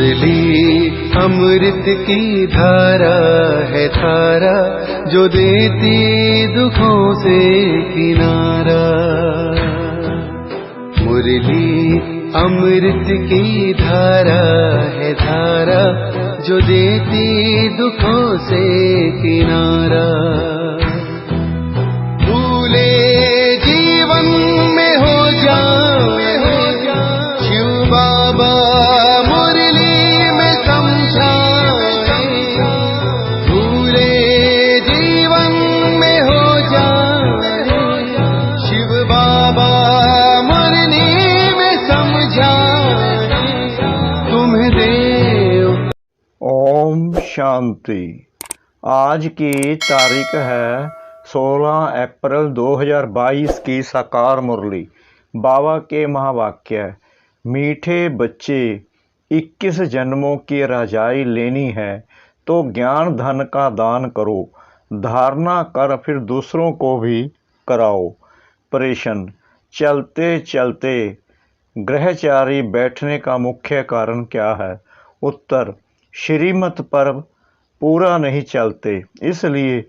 मुरली अमृत की धारा है धारा, जो देती दुखों से किनारा। मुरली अमृत की धारा है धारा, जो देती दुखों से किनारा। भूले जीवन में हो जाए शिव बाबा मुरली में समझाए। भूले जीवन में हो जाए शिव बाबा मुरली में समझाए। तुम्हें देव ओम शांति। आज की तारीख है 16 अप्रैल 2022 की साकार मुरली। बाबा के महावाक्य, मीठे बच्चे 21 जन्मों की रजाई लेनी है तो ज्ञान धन का दान करो, धारणा कर फिर दूसरों को भी कराओ। प्रश्न, चलते चलते ग्रहचारी बैठने का मुख्य कारण क्या है? उत्तर, श्रीमत पर पूरा नहीं चलते, इसलिए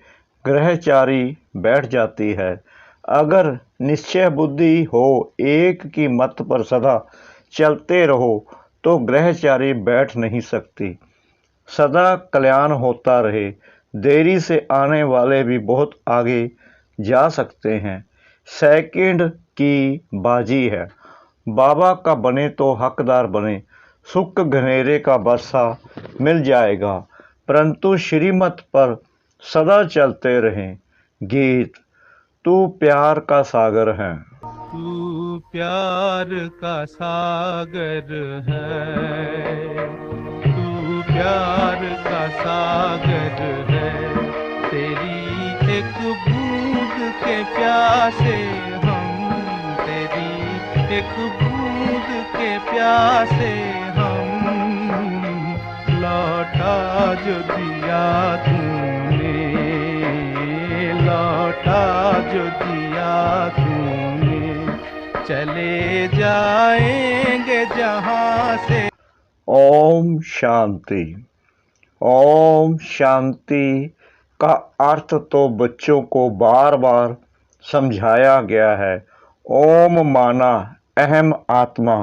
ग्रहचारी बैठ जाती है। अगर निश्चय बुद्धि हो, एक की मत पर सदा चलते रहो तो ग्रहचारी बैठ नहीं सकती। सदा कल्याण होता रहे, देरी से आने वाले भी बहुत आगे जा सकते हैं। सेकंड की बाजी है, बाबा का बने तो हकदार बने, सुख घनेरे का बरसा मिल जाएगा, परंतु श्रीमत पर सदा चलते रहें। गीत, तू प्यार का सागर है। तू प्यार का सागर है, तू प्यार का सागर है। तेरी एक बूंद के प्यासे हम, तेरी एक बूंद के प्यासे हम। लौटा जो दिया तूने, लौटा जो दिया तूने, चले जाएंगे जहां से। ओम शांति। ओम शांति का अर्थ तो बच्चों को बार बार समझाया गया है। ओम माना अहम आत्मा,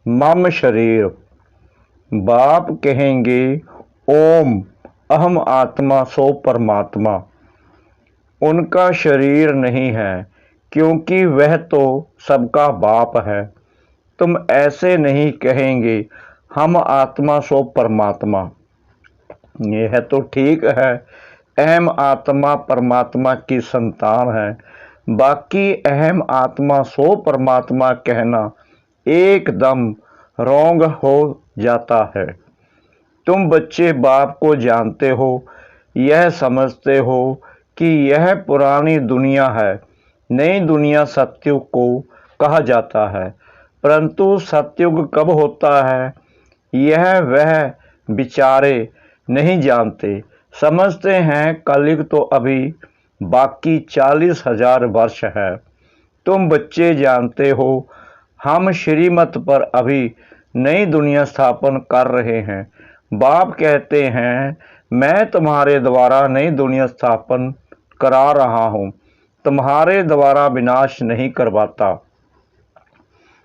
मम शरीर। बाप कहेंगे ओम अहम आत्मा सो परमात्मा। उनका शरीर नहीं है क्योंकि वह तो सबका बाप है। तुम ऐसे नहीं कहेंगे हम आत्मा सो परमात्मा। यह तो ठीक है, अहम आत्मा परमात्मा की संतान है, बाकी अहम आत्मा सो परमात्मा कहना एकदम रॉन्ग हो जाता है। तुम बच्चे बाप को जानते हो, यह समझते हो कि यह पुरानी दुनिया है, नई दुनिया सतयुग को कहा जाता है, परंतु सतयुग कब होता है यह वह बेचारे नहीं जानते। समझते हैं कलयुग तो अभी बाकी 40,000 वर्ष है। तुम बच्चे जानते हो हम श्रीमत पर अभी नई दुनिया स्थापन कर रहे हैं। बाप कहते हैं मैं तुम्हारे द्वारा नई दुनिया स्थापन करा रहा हूँ, तुम्हारे द्वारा विनाश नहीं करवाता।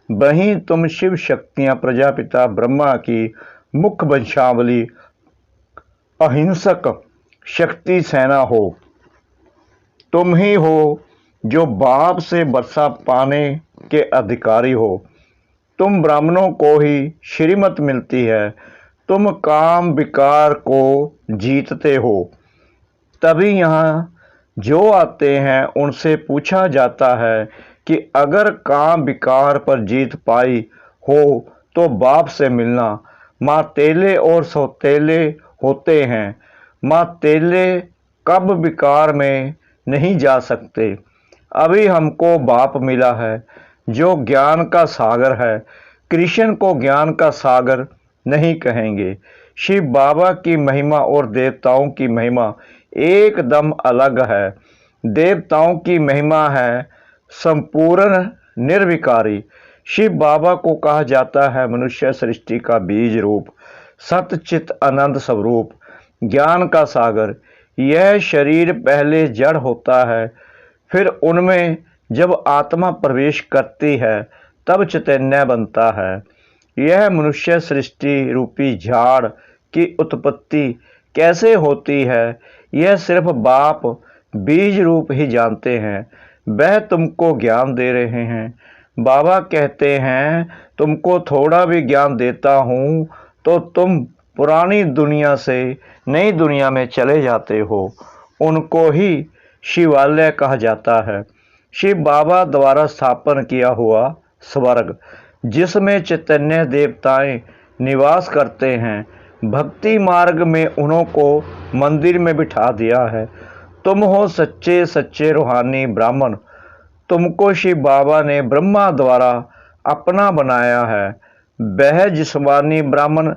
वहीं तुम शिव शक्तियाँ प्रजापिता ब्रह्मा की मुख्य वंशावली अहिंसक शक्ति सेना हो। तुम ही हो जो बाप से वर्षा पाने के अधिकारी हो। तुम ब्राह्मणों को ही श्रीमत मिलती है, तुम काम विकार को जीतते हो। तभी यहाँ जो आते हैं उनसे पूछा जाता है कि अगर काम विकार पर जीत पाई हो तो बाप से मिलना। माँ तेले और सौतेले होते हैं, माँ तेले कब विकार में नहीं जा सकते। अभी हमको बाप मिला है जो ज्ञान का सागर है। कृष्ण को ज्ञान का सागर नहीं कहेंगे। शिव बाबा की महिमा और देवताओं की महिमा एकदम अलग है। देवताओं की महिमा है संपूर्ण निर्विकारी। शिव बाबा को कहा जाता है मनुष्य सृष्टि का बीज रूप। सतचित आनंद स्वरूप ज्ञान का सागर। यह शरीर पहले जड़ होता है, फिर उनमें जब आत्मा प्रवेश करती है तब चैतन्य बनता है। यह मनुष्य सृष्टि रूपी झाड़ की उत्पत्ति कैसे होती है, यह सिर्फ बाप बीज रूप ही जानते हैं। वह तुमको ज्ञान दे रहे हैं। बाबा कहते हैं, तुमको थोड़ा भी ज्ञान देता हूँ तो तुम पुरानी दुनिया से नई दुनिया में चले जाते हो। उनको ही शिवालय कहा जाता है, शिव बाबा द्वारा स्थापन किया हुआ स्वर्ग, जिसमें चैतन्य देवताएं निवास करते हैं। भक्ति मार्ग में उन्हों को मंदिर में बिठा दिया है। तुम हो सच्चे सच्चे रूहानी ब्राह्मण। तुमको शिव बाबा ने ब्रह्मा द्वारा अपना बनाया है। वह जिस्मानी ब्राह्मण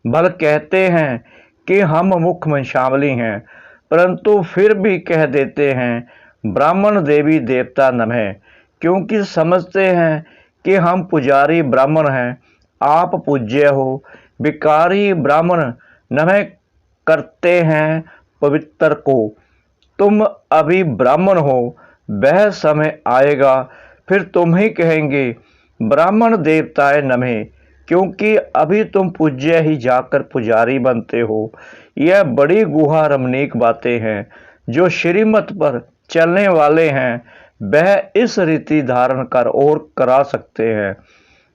भल कहते हैं कि हम मुख वंशावली हैं, परंतु फिर भी कह देते हैं ब्राह्मण देवी देवता नमः, क्योंकि समझते हैं कि हम पुजारी ब्राह्मण हैं, आप पूज्य हो। भिखारी ब्राह्मण नमः करते हैं पवित्र को। तुम अभी ब्राह्मण हो, वह समय आएगा फिर तुम ही कहेंगे ब्राह्मण देवताएं नमः, क्योंकि अभी तुम पूज्य ही जाकर पुजारी बनते हो। यह बड़ी गुहा रमणीक बातें हैं। जो श्रीमत पर चलने वाले हैं वह इस रीति धारण कर और करा सकते हैं।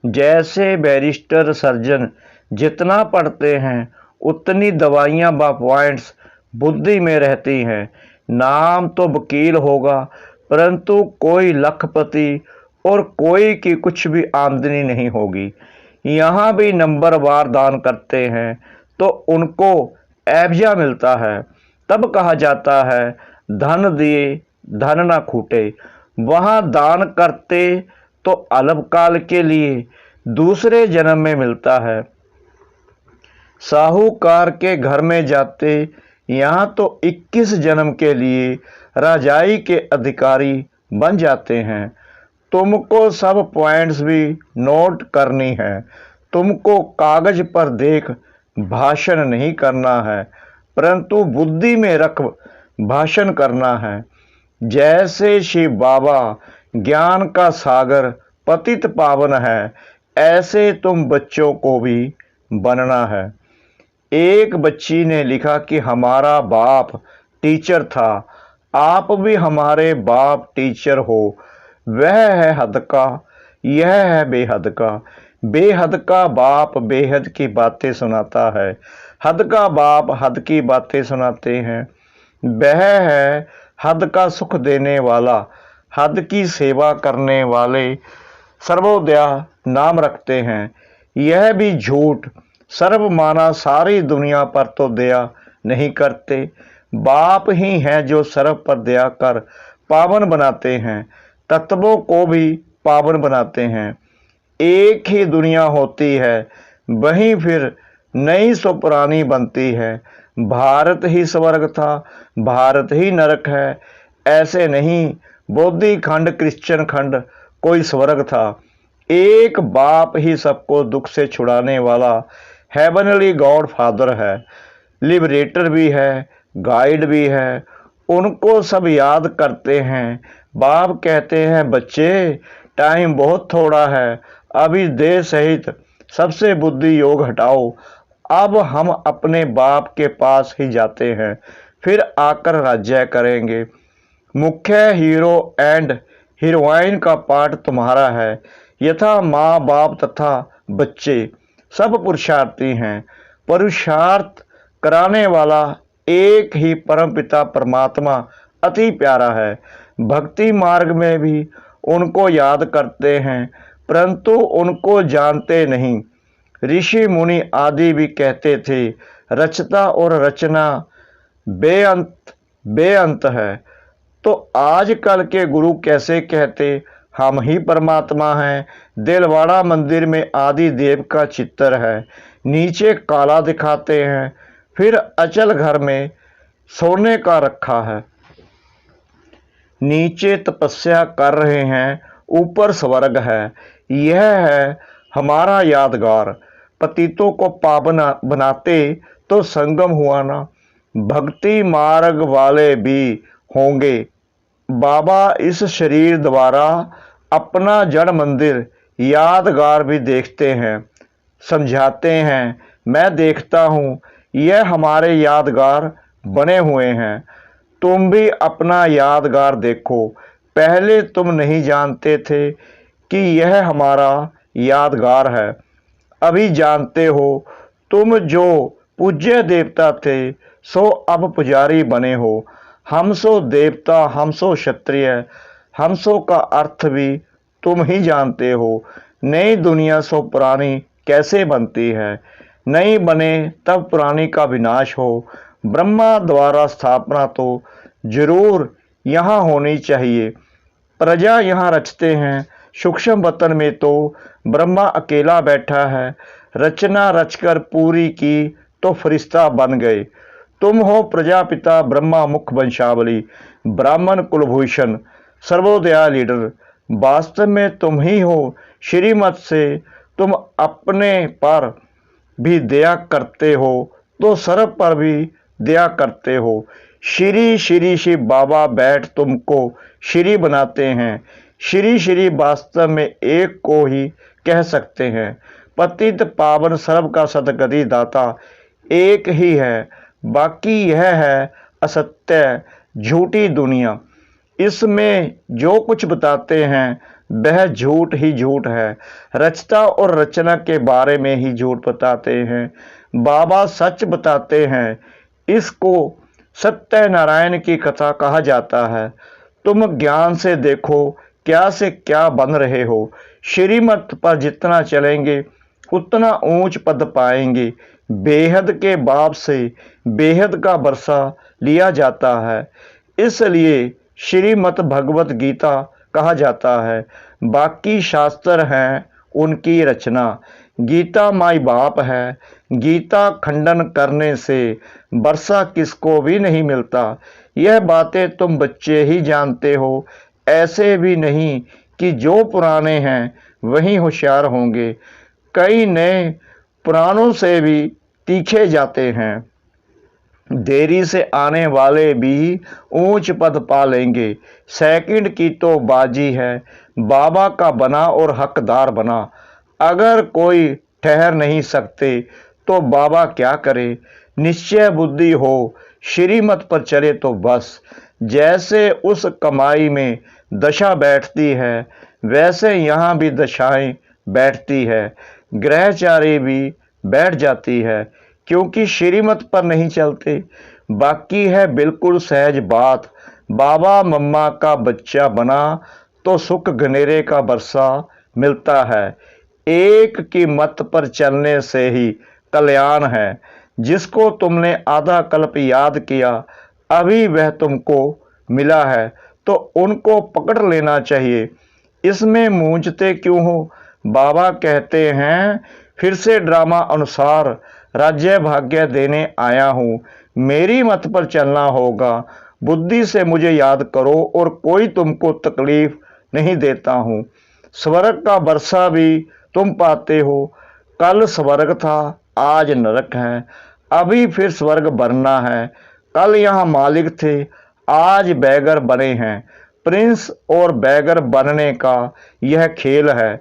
जैसे बैरिस्टर सर्जन जितना पढ़ते हैं उतनी दवाइयाँ व पॉइंट्स बुद्धि में रहती हैं। नाम तो वकील होगा, परंतु कोई लखपति और कोई की कुछ भी आमदनी नहीं होगी। यहाँ भी नंबरवार दान करते हैं तो उनको एवजा मिलता है। तब कहा जाता है धन दिए धन ना खूटे। वहाँ दान करते तो अल्पकाल के लिए दूसरे जन्म में मिलता है। साहूकार के घर में जाते यहाँ तो 21 जन्म के लिए राजाई के अधिकारी बन जाते हैं। तुमको सब पॉइंट्स भी नोट करनी है। तुमको कागज पर देख भाषण नहीं करना है, परंतु बुद्धि में रख भाषण करना है। जैसे शिव बाबा ज्ञान का सागर पतित पावन है, ऐसे तुम बच्चों को भी बनना है। एक बच्ची ने लिखा कि हमारा बाप टीचर था, आप भी हमारे बाप टीचर हो। वह है हद का, यह है बेहद का। बेहद का बाप बेहद की बातें सुनाता है, हद का बाप हद की बातें सुनाते हैं। वह है हद का सुख देने वाला, हद की सेवा करने वाले सर्वोदया नाम रखते हैं। यह भी झूठ सर्व माना सारी दुनिया पर तो दया नहीं करते। बाप ही हैं जो सर्व पर दया कर पावन बनाते हैं, तत्वों को भी पावन बनाते हैं। एक ही दुनिया होती है, वहीं फिर नई सो पुरानी बनती है। भारत ही स्वर्ग था, भारत ही नरक है, ऐसे नहीं। बौद्धि खंड क्रिश्चियन खंड कोई स्वर्ग था। एक बाप ही सबको दुख से छुड़ाने वाला हेवनली गॉड फादर है, लिबरेटर भी है, गाइड भी है। उनको सब याद करते हैं। बाप कहते हैं बच्चे टाइम बहुत थोड़ा है, अभी देह सहित सबसे बुद्धि योग हटाओ। अब हम अपने बाप के पास ही जाते हैं, फिर आकर राज्य करेंगे। मुख्य हीरो एंड हीरोइन का पार्ट तुम्हारा है। यथा माँ बाप तथा बच्चे सब पुरुषार्थी हैं। पुरुषार्थ कराने वाला एक ही परमपिता परमात्मा अति प्यारा है। भक्ति मार्ग में भी उनको याद करते हैं, परंतु उनको जानते नहीं। ऋषि मुनि आदि भी कहते थे रचता और रचना बेअंत है, तो आजकल के गुरु कैसे कहते हम ही परमात्मा हैं। दिलवाड़ा मंदिर में आदि देव का चित्र है, नीचे काला दिखाते हैं, फिर अचल घर में सोने का रखा है। नीचे तपस्या कर रहे हैं, ऊपर स्वर्ग है। यह है हमारा यादगार। पतितों को पावन बनाते तो संगम हुआ ना। भक्ति मार्ग वाले भी होंगे। बाबा इस शरीर द्वारा अपना जड़ मंदिर यादगार भी देखते हैं, समझाते हैं। मैं देखता हूँ यह हमारे यादगार बने हुए हैं। तुम भी अपना यादगार देखो। पहले तुम नहीं जानते थे कि यह हमारा यादगार है, अभी जानते हो। तुम जो पूज्य देवता थे सो अब पुजारी बने हो। हम सो देवता, हम सो क्षत्रिय, हम सो का अर्थ भी तुम ही जानते हो। नई दुनिया सो पुरानी कैसे बनती है, नई बने तब पुरानी का विनाश हो। ब्रह्मा द्वारा स्थापना तो जरूर यहाँ होनी चाहिए। प्रजा यहाँ रचते हैं। सूक्ष्म वतन में तो ब्रह्मा अकेला बैठा है। रचना रचकर पूरी की तो फरिश्ता बन गए। तुम हो प्रजापिता ब्रह्मा मुख वंशावली, ब्राह्मण कुलभूषण, सर्वोदया लीडर। वास्तव में तुम ही हो। श्रीमत से तुम अपने पर भी दया करते हो तो सर्व पर भी दया करते हो। श्री श्री शिव बाबा बैठ तुमको श्री बनाते हैं। श्री श्री वास्तव में एक को ही कह सकते हैं। पतित पावन सर्व का सदगति दाता एक ही है। बाकी यह है असत्य, झूठी दुनिया। इसमें जो कुछ बताते हैं वह झूठ ही झूठ है। रचता और रचना के बारे में ही झूठ बताते हैं। बाबा सच बताते हैं। इसको सत्यनारायण की कथा कहा जाता है। तुम ज्ञान से देखो क्या से क्या बन रहे हो। श्रीमत पर जितना चलेंगे उतना ऊंच पद पाएंगे। बेहद के बाप से बेहद का बरसा लिया जाता है, इसलिए श्रीमत भगवत गीता कहा जाता है। बाकी शास्त्र हैं उनकी रचना। गीता माई बाप है। गीता खंडन करने से बरसा किसको भी नहीं मिलता। यह बातें तुम बच्चे ही जानते हो। ऐसे भी नहीं कि जो पुराने हैं वही होशियार होंगे। कई नए पुरानों से भी तीखे जाते हैं। देरी से आने वाले भी ऊंच पद पा लेंगे। सेकंड की तो बाजी है। बाबा का बना और हकदार बना। अगर कोई ठहर नहीं सकते तो बाबा क्या करे। निश्चय बुद्धि हो, श्रीमत पर चले तो बस। जैसे उस कमाई में दशा बैठती है वैसे यहाँ भी दशाएं बैठती है। ग्रहचारी भी बैठ जाती है क्योंकि श्रीमत पर नहीं चलते। बाकी है बिल्कुल सहज बात। बाबा मम्मा का बच्चा बना तो सुख घनेरे का बरसा मिलता है। एक की मत पर चलने से ही कल्याण है। जिसको तुमने आधा कल्प याद किया अभी वह तुमको मिला है तो उनको पकड़ लेना चाहिए। इसमें मूंझते क्यों हो। बाबा कहते हैं फिर से ड्रामा अनुसार राज्य भाग्य देने आया हूँ। मेरी मत पर चलना होगा। बुद्धि से मुझे याद करो और कोई तुमको तकलीफ नहीं देता हूँ। स्वर्ग का बरसा भी तुम पाते हो। कल स्वर्ग था आज नरक है। अभी फिर स्वर्ग बनना है। कल यहाँ मालिक थे आज बैगर बने हैं। प्रिंस और बैगर बनने का यह खेल है।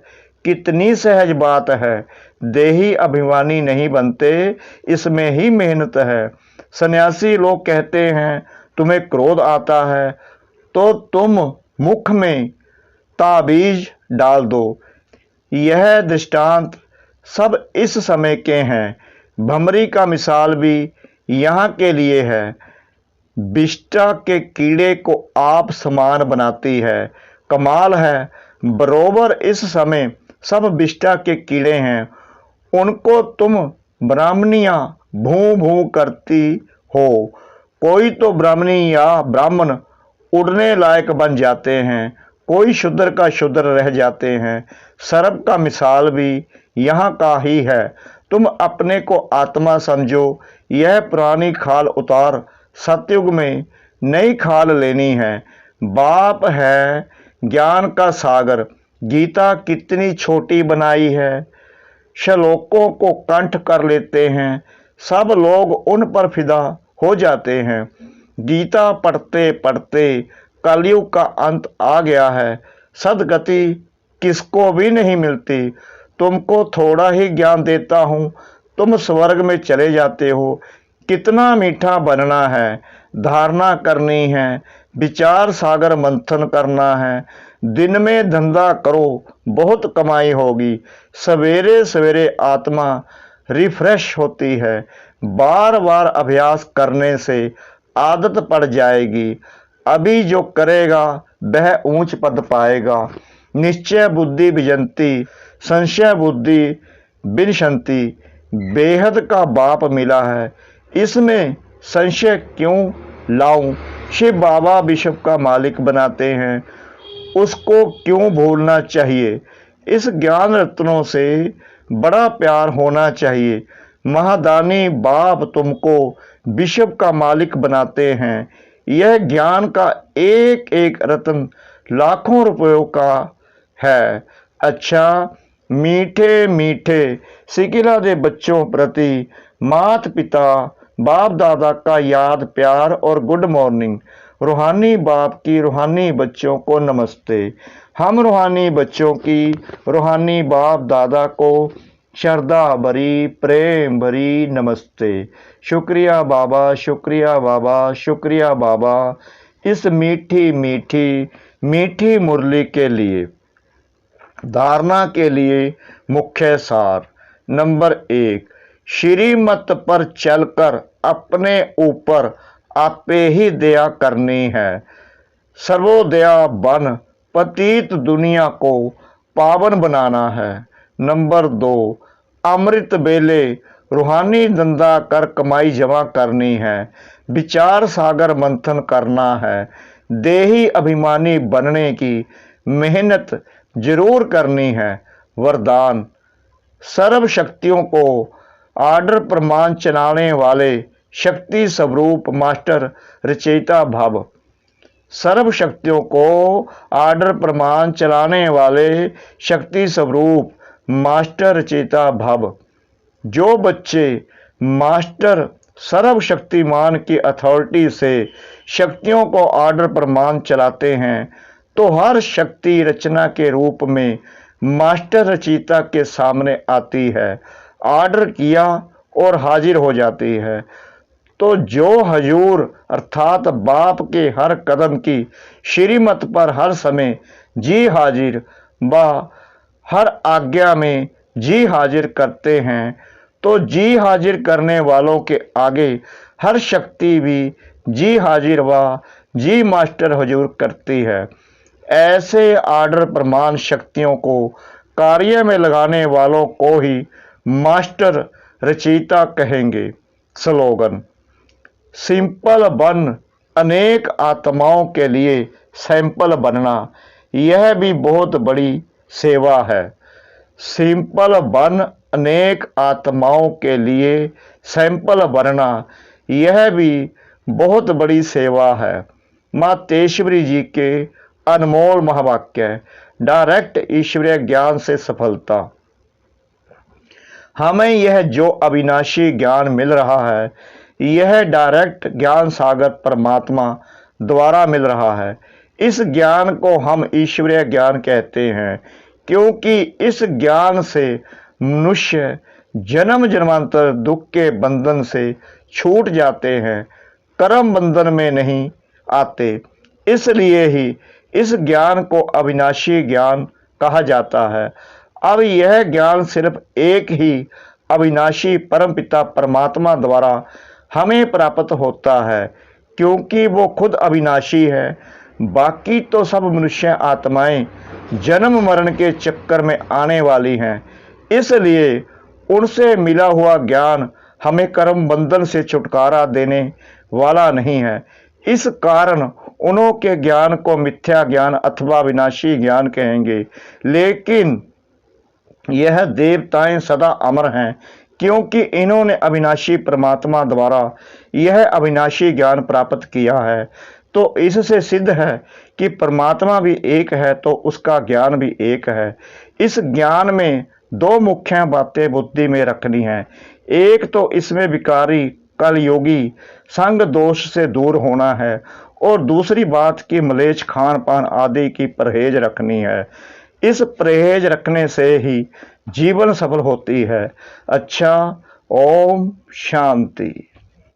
कितनी सहज बात है। देही अभिमानी नहीं बनते, इसमें ही मेहनत है। सन्यासी लोग कहते हैं तुम्हें क्रोध आता है तो तुम मुख में ताबीज डाल दो। यह दृष्टांत सब इस समय के हैं। भमरी का मिसाल भी यहाँ के लिए है। विष्टा के कीड़े को आप समान बनाती है। कमाल है, बरोबर इस समय सब विष्टा के कीड़े हैं। उनको तुम ब्राह्मणियाँ भू भू करती हो। कोई तो ब्राह्मणी या ब्राह्मण उड़ने लायक बन जाते हैं, कोई शूद्र का शूद्र रह जाते हैं। सर्प का मिसाल भी यहाँ का ही है। तुम अपने को आत्मा समझो। यह पुरानी खाल उतार, सतयुग में नई खाल लेनी है। बाप है ज्ञान का सागर। गीता कितनी छोटी बनाई है। श्लोकों को कंठ कर लेते हैं। सब लोग उन पर फिदा हो जाते हैं। गीता पढ़ते पढ़ते कलयुग का अंत आ गया है। सदगति किसको भी नहीं मिलती। तुमको थोड़ा ही ज्ञान देता हूँ, तुम स्वर्ग में चले जाते हो। कितना मीठा बनना है, धारणा करनी है, विचार सागर मंथन करना है। दिन में धंधा करो, बहुत कमाई होगी। सवेरे सवेरे आत्मा रिफ्रेश होती है। बार बार अभ्यास करने से आदत पड़ जाएगी। अभी जो करेगा वह ऊंच पद पाएगा। निश्चय बुद्धि विजंती, संशय बुद्धि विनशंति। बेहद का बाप मिला है, इसमें संशय क्यों लाऊं। शिव बाबा विश्व का मालिक बनाते हैं, उसको क्यों भूलना चाहिए। इस ज्ञान रत्नों से बड़ा प्यार होना चाहिए। महादानी बाप तुमको विश्व का मालिक बनाते हैं। यह ज्ञान का एक एक रत्न लाखों रुपयों का है। अच्छा, मीठे मीठे सिकिला दे बच्चों प्रति माता पिता बाप दादा का याद प्यार और गुड मॉर्निंग। रूहानी बाप की रूहानी बच्चों को नमस्ते। हम रूहानी बच्चों की रूहानी बाप दादा को श्रद्धा भरी प्रेम भरी नमस्ते। शुक्रिया बाबा, शुक्रिया बाबा, शुक्रिया बाबा, इस मीठी मीठी मीठी मुरली के लिए। धारणा के लिए मुख्य सार। नंबर 1, श्रीमत पर चलकर अपने ऊपर आपे ही दया करनी है। सर्वोदया बन पतित दुनिया को पावन बनाना है। नंबर 2, अमृत बेले रूहानी धंधा कर कमाई जमा करनी है। विचार सागर मंथन करना है। देही अभिमानी बनने की मेहनत जरूर करनी है। वरदान, सर्व शक्तियों को आर्डर प्रमाण चलाने वाले शक्ति स्वरूप मास्टर रचयिता भव। सर्व शक्तियों को आर्डर प्रमाण चलाने वाले शक्ति स्वरूप मास्टर रचयिता भव। जो बच्चे मास्टर सर्वशक्तिमान की अथॉरिटी से शक्तियों को आर्डर प्रमाण चलाते हैं तो हर शक्ति रचना के रूप में मास्टर रचयिता के सामने आती है, ऑर्डर किया और हाजिर हो जाती है। तो जो हजूर अर्थात बाप के हर कदम की श्रीमत पर हर समय जी हाजिर व हर आज्ञा में जी हाजिर करते हैं, तो जी हाजिर करने वालों के आगे हर शक्ति भी जी हाजिर व जी मास्टर हजूर करती है। ऐसे आर्डर प्रमाण शक्तियों को कार्य में लगाने वालों को ही मास्टर रचयिता कहेंगे। स्लोगन, सिंपल बन अनेक आत्माओं के लिए सैंपल बनना, यह भी बहुत बड़ी सेवा है। सिंपल बन अनेक आत्माओं के लिए सैंपल बनना, यह भी बहुत बड़ी सेवा है। माँ तेश्वरी जी के अनमोल महावाक्य, डायरेक्ट ईश्वरीय ज्ञान से सफलता। हमें यह जो अविनाशी ज्ञान मिल रहा है, यह डायरेक्ट ज्ञान सागर परमात्मा द्वारा मिल रहा है। इस ज्ञान को हम ईश्वरीय ज्ञान कहते हैं, क्योंकि इस ज्ञान से मनुष्य जन्म जन्मांतर दुख के बंधन से छूट जाते हैं, कर्म बंधन में नहीं आते। इसलिए ही इस ज्ञान को अविनाशी ज्ञान कहा जाता है। अब यह ज्ञान सिर्फ एक ही अविनाशी परमपिता परमात्मा द्वारा हमें प्राप्त होता है, क्योंकि वो खुद अविनाशी है। बाकी तो सब मनुष्य आत्माएं जन्म मरण के चक्कर में आने वाली हैं, इसलिए उनसे मिला हुआ ज्ञान हमें कर्म बंधन से छुटकारा देने वाला नहीं है। इस कारण उन्हों के ज्ञान को मिथ्या ज्ञान अथवा विनाशी ज्ञान कहेंगे। लेकिन यह देवताएं सदा अमर हैं, क्योंकि इन्होंने अविनाशी परमात्मा द्वारा यह अविनाशी ज्ञान प्राप्त किया है। तो इससे सिद्ध है कि परमात्मा भी एक है तो उसका ज्ञान भी एक है। इस ज्ञान में दो मुख्य बातें बुद्धि में रखनी है। एक तो इसमें विकारी कल योगी संग दोष से दूर होना है, और दूसरी बात कि मलेच्छ खान पान आदि की परहेज रखनी है। इस परहेज रखने से ही जीवन सफल होती है। अच्छा, ओम शांति।